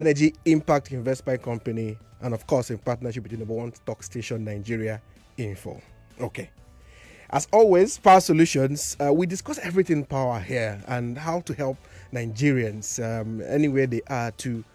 Energy Impact Investment Company, and of course in partnership with the number one talk station, Nigeria Info. Okay. As always, Power Solutions, we discuss everything power here and how to help Nigerians anywhere they are to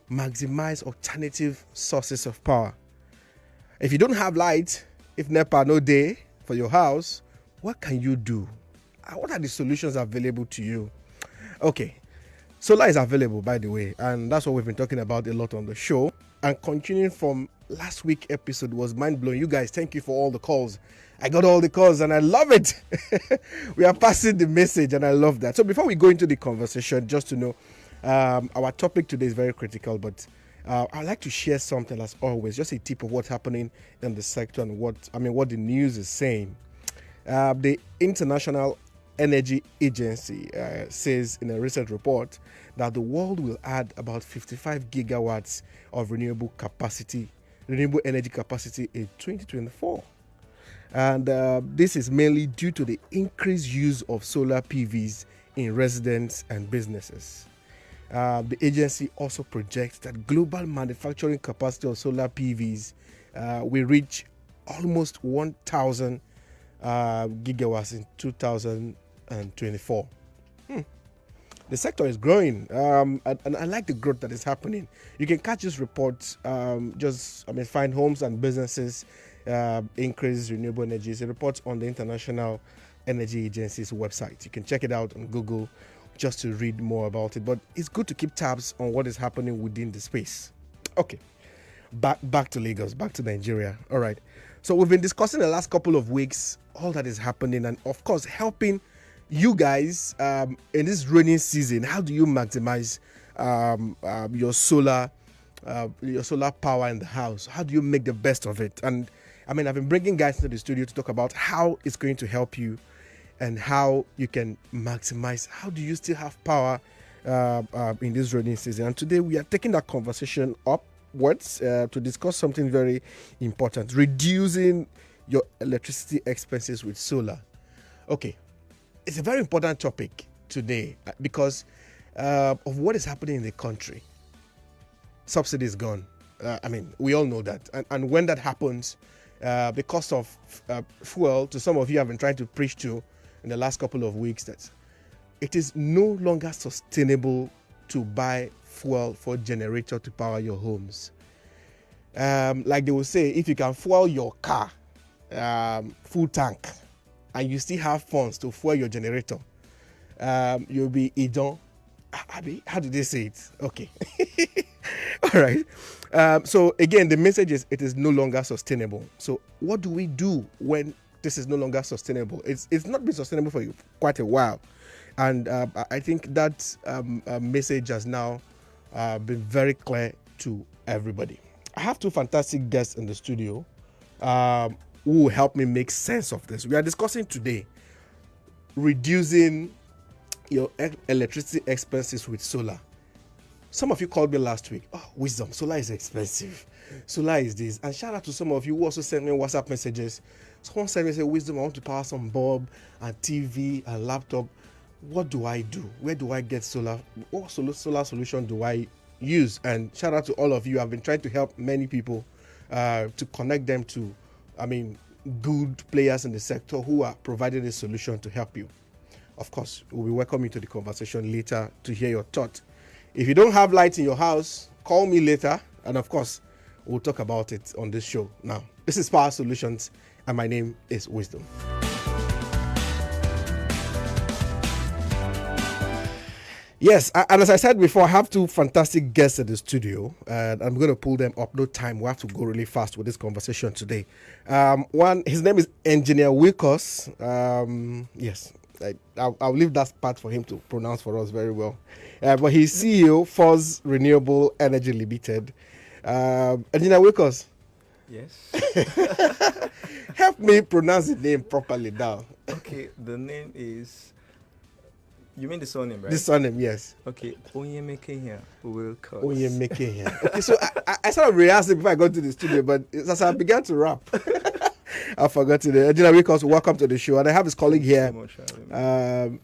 maximize alternative sources of power. If you don't have light, if NEPA no day for your house, what can you do? What are the solutions available to you? Okay. Solar is available, by the way, and that's what we've been talking about a lot on the show. And continuing from last week's episode was mind-blowing. You guys, thank you for all the calls. I got all the calls and I love it. We are passing the message and I love that. So before we go into the conversation, just to know, our topic today is very critical, but I'd like to share something as always, just a tip of what's happening in the sector and what the news is saying. The International Energy Agency says in a recent report that the world will add about 55 gigawatts of renewable energy capacity in 2024. And this is mainly due to the increased use of solar PVs in residents and businesses. The agency also projects that global manufacturing capacity of solar PVs will reach almost 1,000 gigawatts in 2024. The sector is growing, and I like the growth that is happening. You can catch this report, find homes and businesses increase renewable energy. It's a report on the International Energy Agency's website. You can check it out on Google just to read more about it. But it's good to keep tabs on what is happening within the space. Okay, back to Lagos, back to Nigeria. All right. So we've been discussing the last couple of weeks all that is happening, and of course helping you guys in this rainy season. How do you maximize your solar power in the house? How do you make the best of it? And I've been bringing guys into the studio to talk about how it's going to help you and how you can maximize. How do you still have power in this rainy season? And today we are taking that conversation upwards to discuss something very important: reducing your electricity expenses with solar. Okay. It's a very important topic today because of what is happening in the country. Subsidy is gone. We all know that. And when that happens, the cost of fuel, to some of you have been trying to preach to in the last couple of weeks, that it is no longer sustainable to buy fuel for generator to power your homes. Like they will say, if you can fuel your car full tank, and you still have funds to fuel your generator, you'll be idon. How do they say it? Okay. All right. So again, the message is it is no longer sustainable. So what do we do when this is no longer sustainable? It's not been sustainable for quite a while. And I think that message has now been very clear to everybody. I have two fantastic guests in the studio who will help me make sense of this. We are discussing today reducing your electricity expenses with solar. Some of you called me last week. Oh, Wisdom, solar is expensive. Solar is this. And shout out to some of you who also sent me WhatsApp messages. Someone sent me, say, Wisdom, I want to power some bulb and TV and laptop. What do I do? Where do I get solar? What solar solution do I use? And shout out to all of you. I've been trying to help many people to connect them to good players in the sector who are providing a solution to help you. Of course, we'll be welcoming you to the conversation later to hear your thought. If you don't have light in your house, call me later, and of course, we'll talk about it on this show. Now, this is Power Solutions, and my name is Wisdom. Yes, and as I said before, I have two fantastic guests in the studio, and I'm going to pull them up. No time. We have to go really fast with this conversation today. One, his name is Engineer Wilcox. Yes, I'll leave that part for him to pronounce for us very well. But he's CEO, Phoz Renewable Energy Limited. Engineer Wilcox. Yes. Help me pronounce the name properly now. Okay, the name is... You mean the surname, right? The surname, yes. Okay, Onyemekeihia, Wilcox. Onyemekeihia. Okay, so I sort of rehearsed it before I got to the studio, but as I began to rap, I forgot to. Engineer Wilcox, welcome to the show. And I have his colleague here.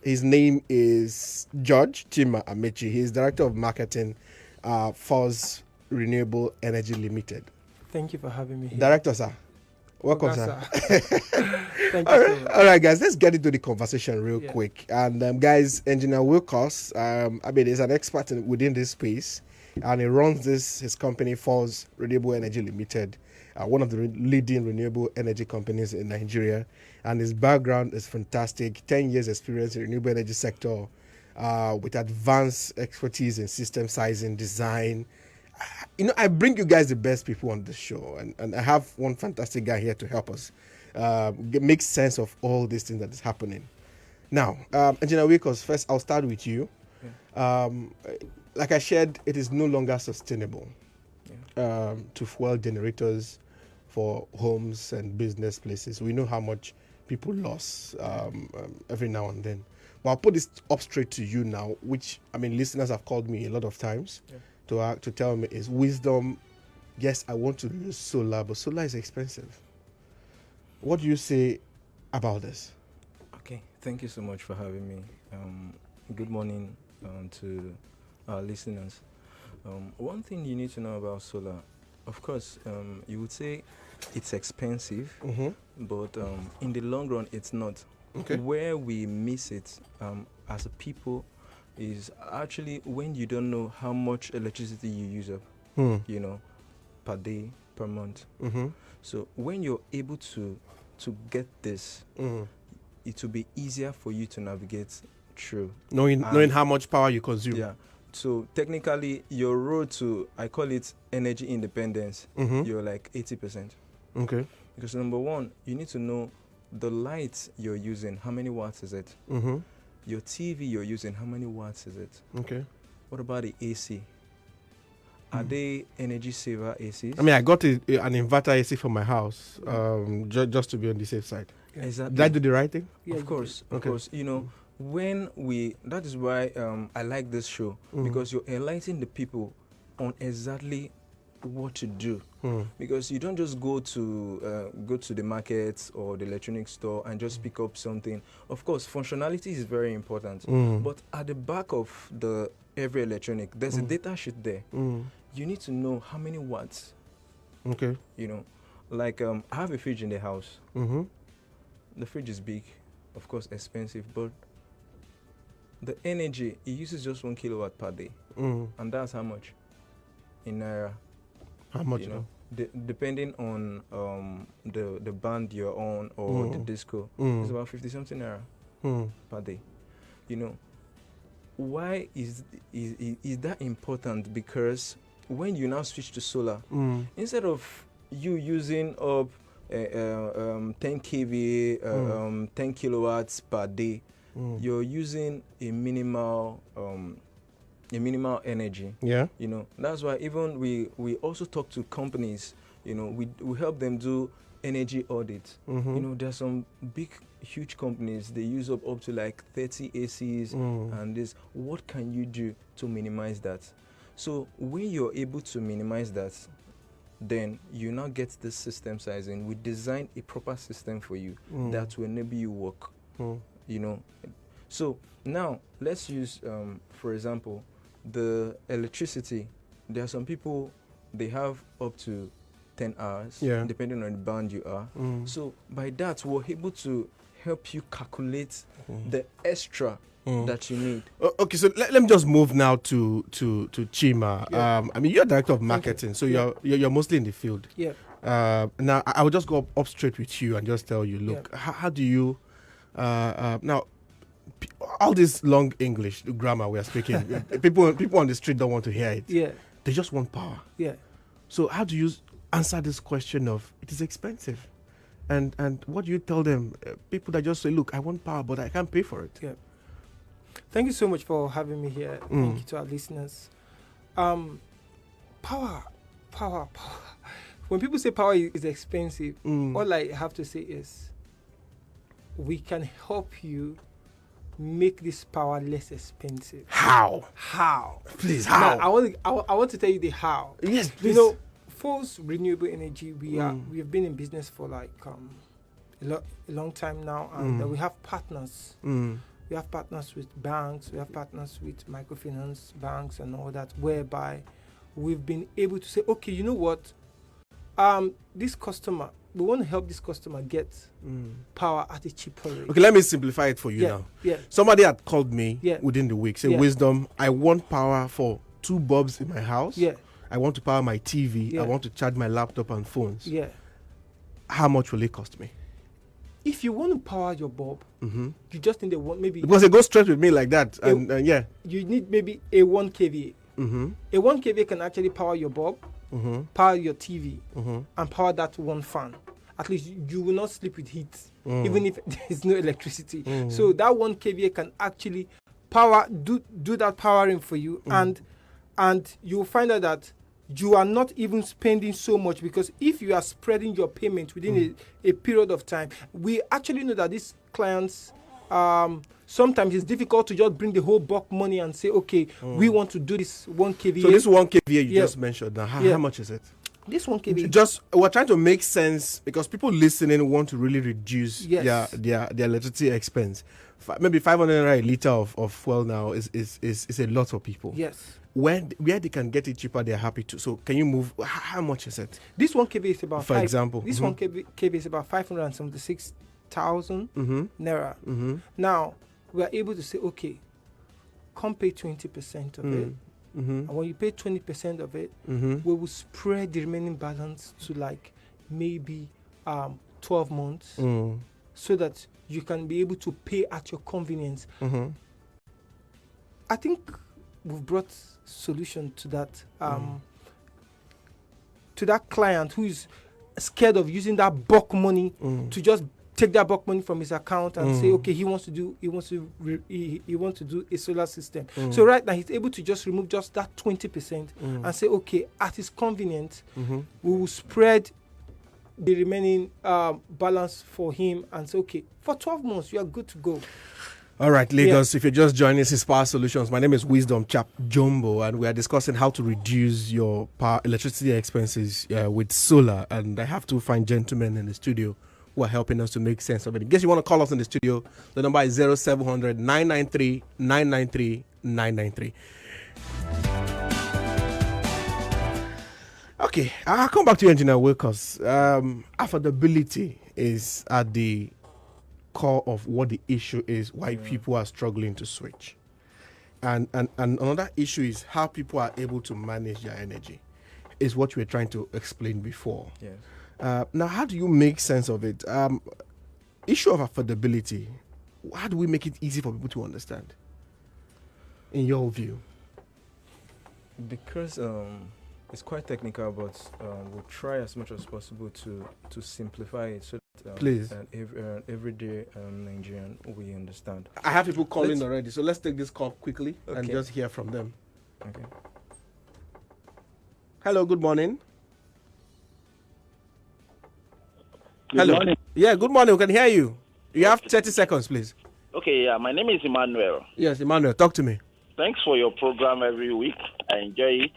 His name is George Chima Amaechi. He's Director of Marketing Phoz Renewable Energy Limited. Thank you for having me here. Director, sir. Welcome, sir. Thank you so much. All right, guys, let's get into the conversation real Yeah. quick. And Guys, Engineer Wilcox, is an expert within this space, and he runs his company, Phoz Renewable Energy Limited, one of the leading renewable energy companies in Nigeria. And his background is fantastic. 10 years experience in the renewable energy sector, with advanced expertise in system sizing, design. I bring you guys the best people on the show, and I have one fantastic guy here to help us make sense of all these things that is happening. Now, Engineer Wilcox, first I'll start with you. Yeah. Like I shared, it is no longer sustainable Yeah. to fuel generators for homes and business places. We know how much people lose every now and then. But I'll put this up straight to you now, which, listeners have called me a lot of times. Yeah. To tell me is Wisdom, yes, I want to use solar, but solar is expensive. What do you say about this? Okay, thank you so much for having me. Good morning to our listeners. One thing you need to know about solar, of course, you would say it's expensive, but in the long run, it's not. Okay. Where we miss it as a people is actually when you don't know how much electricity you use up, per day, per month. So when you're able to get this, it will be easier for you to navigate through. Knowing how much power you consume. Yeah. So technically, your road to, I call it energy independence, you're like 80%. Okay. Because number one, you need to know the light you're using, how many watts is it? Your TV you're using, how many watts is it? Okay. What about the AC? Are they energy saver ACs? I got an inverter AC for my house, just to be on the safe side. Yeah. Exactly. Did I do the right thing? Yeah, Of course. Okay. That is why I like this show, because you're enlightening the people on exactly what to do. Because you don't just go to the market or the electronic store and just pick up something. Of course, functionality is very important, but at the back of every electronic, there's a data sheet there. You need to know how many watts. Okay. Like I have a fridge in the house. The fridge is big, of course expensive, but the energy, it uses just 1 kilowatt per day. And that's how much in Naira. How much? Depending on the band you're on or the disco, it's about 50 something Naira per day. Why is that important? Because when you now switch to solar, instead of you using up 10 kV, 10 kilowatts per day, you're using a minimal energy. Yeah. That's why even we also talk to companies. We help them do energy audit. There's some big, huge companies, they use up to like 30 ACs and this. What can you do to minimize that? So when you're able to minimize that, then you now get this system sizing. We design a proper system for you that will enable you work. So now let's use, for example, the electricity. There are some people, they have up to 10 hours, depending on the band you are. So by that, we're able to help you calculate the extra that you need. Okay, so let me just move now to Chima. Yeah. You're director of marketing, so you're mostly in the field. Yeah. Now I will just go up straight with you and just tell you, look, how do you now? All this long English grammar we are speaking, people on the street don't want to hear it. Yeah. They just want power. Yeah. So how do you answer this question of it is expensive, and what do you tell them? People that just say, look, I want power, but I can't pay for it. Yeah. Thank you so much for having me here. Thank you to our listeners. Power. When people say power is expensive, all I have to say is we can help you make this power less expensive. How? Please, how? Now, I want to tell you the how. Yes, please. Phoz Renewable Energy, we have been in business for like a long time now, and we have partners. We have partners with banks, we have partners with microfinance banks and all that, whereby we've been able to say, okay, you know what? This customer, we want to help this customer get power at a cheaper rate. Okay, let me simplify it for you now. Yeah. Somebody had called me Yeah. within the week, say, Yeah. Wisdom, I want power for 2 bulbs in my house. Yeah. I want to power my TV. Yeah. I want to charge my laptop and phones. Yeah. How much will it cost me? If you want to power your bulb, you just need maybe Because it goes straight with me like that. And yeah. you need maybe a 1 kVA. A 1 kVA can actually power your bulb, power your TV, and power that one fan. At least you will not sleep with heat, even if there's no electricity. So that 1 kVA can actually do that powering for you, and you'll find out that you are not even spending so much, because if you are spreading your payment within a period of time, we actually know that these clients, sometimes it's difficult to just bring the whole bulk money and say, okay, we want to do this 1 kVA. So this 1 kVA you just mentioned, now how much is it? This 1 kVA. Just, we're trying to make sense, because people listening want to really reduce their electricity expense. Maybe 500 a liter of fuel now is a lot for people. Yes. Where they can get it cheaper, they're happy to. So can you move? How much is it? This 1 kVA is about, for example, this 1 kVA is about 576,000 naira. Now we are able to say, okay, come pay 20% of it. And when you pay 20% of it, we will spread the remaining balance to like maybe 12 months, so that you can be able to pay at your convenience. I think we've brought solution to that client who is scared of using that bulk money to just take that bulk money from his account and say, okay, he wants to do a solar system. So right now he's able to just remove just that 20% and say, okay, at his convenience, we will spread the remaining balance for him and say, okay, for 12 months you are good to go. All right, Lagos, if you're just joining us, it's Power Solutions. My name is Wisdom Chapp-Jumbo, and we are discussing how to reduce your electricity expenses with solar. And I have 2 fine gentlemen in the studio who are helping us to make sense of it. In case you want to call us in the studio, the number is 0700 993 993 993. Okay, I'll come back to you, Engineer Wilcox. Affordability is at the core of what the issue is, why people are struggling to switch. And another issue is how people are able to manage their energy, is what we were trying to explain before. Yes. Now, how do you make sense of it? Issue of affordability, how do we make it easy for people to understand, in your view? Because it's quite technical, but we'll try as much as possible to simplify it so that please, everyday Nigerian we understand. I have people calling already, so let's take this call quickly and Okay. just hear from them. Okay. Hello, good morning. Good Hello. morning. Yeah, good morning. We can hear you. You have 30 seconds, please. Okay, yeah, my name is Emmanuel. Yes, Emmanuel, talk to me. Thanks for your program every week. I enjoy it.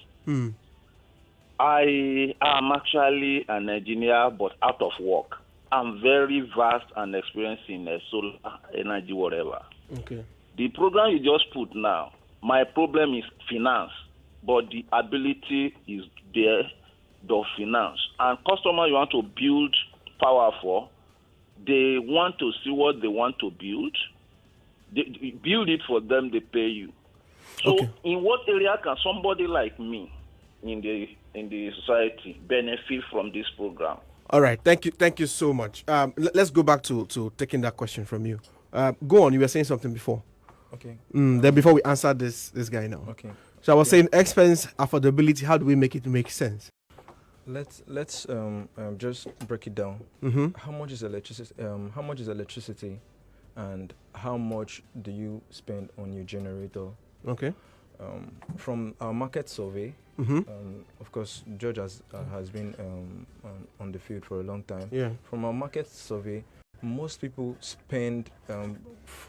I am actually an engineer, but out of work. I'm very vast and experienced in solar energy, whatever. Okay. The program you just put now, my problem is finance, but the ability is there, the finance. And customer you want to build power for, they want to see what they want to build. They build it for them, they pay you. So in what area can somebody like me in the society benefit from this program? All right. Thank you so much. Let's go back to taking that question from you. Go on. You were saying something before. Okay. Then before we answer this guy now. Okay. So I was saying expense affordability. How do we make it make sense? Let's just break it down. How much is electricity? And how much do you spend on your generator? Okay. From our market survey, of course, George has been on the field for a long time. Yeah. From our market survey, most people spend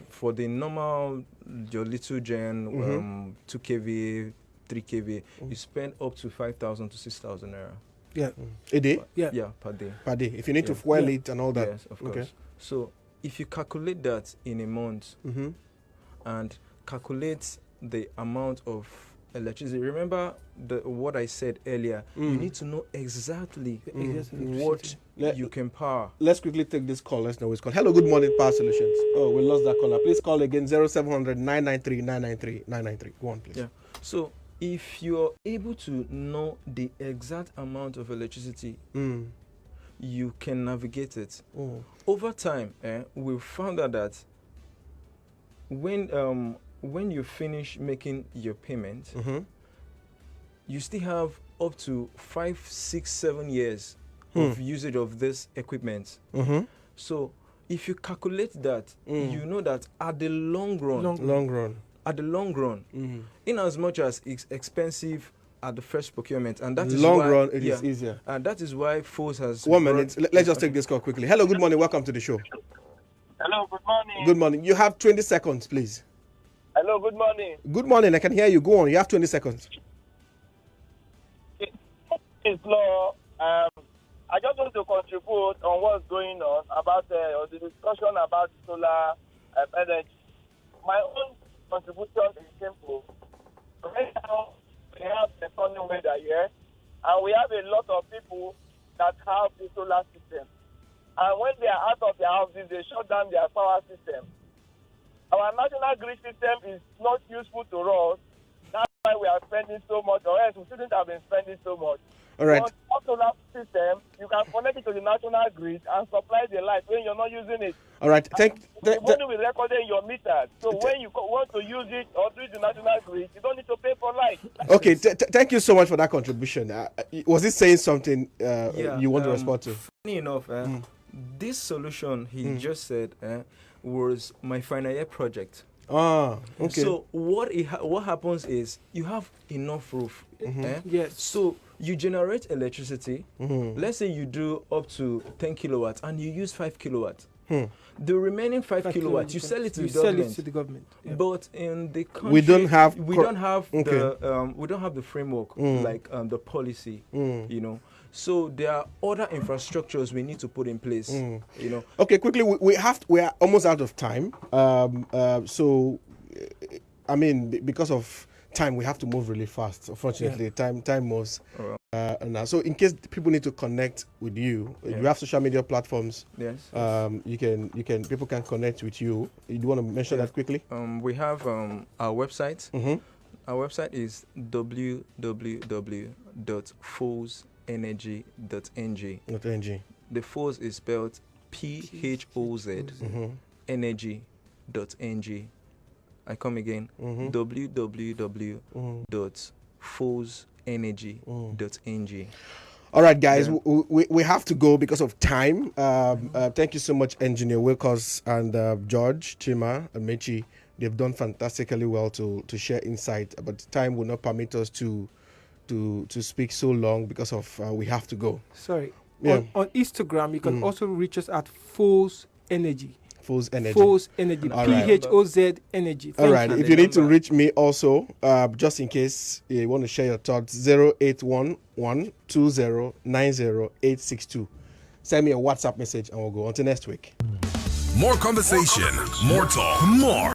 for the normal, your little gen, 2 kV, 3 kV, you spend up to 5,000 to 6,000 naira. Yeah. A day? Yeah, per day. Per day. If you need to fuel it and all that. Yes, of course. Okay. So if you calculate that in a month and calculate the amount of electricity, remember what I said earlier. You need to know exactly what you can power. Let's quickly take this call. Let's know who's called. Hello, good morning, Power Solutions. Oh, we lost that caller. Please call again, 0700 993 993 993. Go on, please. Yeah. So if you're able to know the exact amount of electricity, you can navigate it. Over time, we've found out that when you finish making your payment, you still have up to 5, 6, 7 years of usage of this equipment. So if you calculate that, you know that at the long run, in as much as it's expensive at the first procurement, and that is long why, run, it is easier. And that is why Phoz has 1 minute. Let's just take this call quickly. Hello, good morning. Welcome to the show. Hello, good morning. Good morning. You have 20 seconds, please. Hello, good morning. Good morning. I can hear you. Go on. You have 20 seconds. It's law. I just want to contribute on what's going on about the discussion about solar energy. My own contribution is simple. Right now, we have the sunny weather here, and we have a lot of people that have the solar system. And when they are out of their houses, they shut down their power system. Our national grid system is not useful to us. That's why we are spending so much, or else we shouldn't have been spending so much. All right. On our solar system, you can connect it to the national grid and supply the light when you're not using it. All right. The money will record in your meter. So when you want to use it or do it the national grid, you don't need to pay for light. Okay. Thank you so much for that contribution. Was it saying something you want to respond to? Funny enough, this solution he just said was my final year project. Ah, okay. So what happens is you have enough roof. Yes. So you generate electricity. Let's say you do up to 10 kilowatts and you use 5 kilowatts. The remaining 5 kilowatts you sell it to the government. Yeah. But in the country, we don't have the framework like the policy. You know. So there are other infrastructures we need to put in place. You know. Okay, quickly, we are almost out of time. So, I mean, because of time, we have to move really fast. Unfortunately, time moves. Now, so in case people need to connect with you, you have social media platforms. Yes. People can connect with you. You want to mention that quickly? We have our website. Our website is www.phozenergy.ng. The Phoz is spelled PHOZ energy.ng. I come again, www.phozenergy.ng. All right, guys, we have to go because of time. Thank you so much, Engineer Wilcox and George Chima Amaechi. They've done fantastically well to share insight, but time will not permit us to speak so long because of we have to go. Sorry. Yeah. On Instagram, you can also reach us at Phoz Energy. Phoz Energy. Phoz Energy. PHOZ Energy. All right. If you need to reach me also, just in case you want to share your thoughts, 0811-2090-862. Send me a WhatsApp message and we'll go. Until next week. More conversation, more talk, more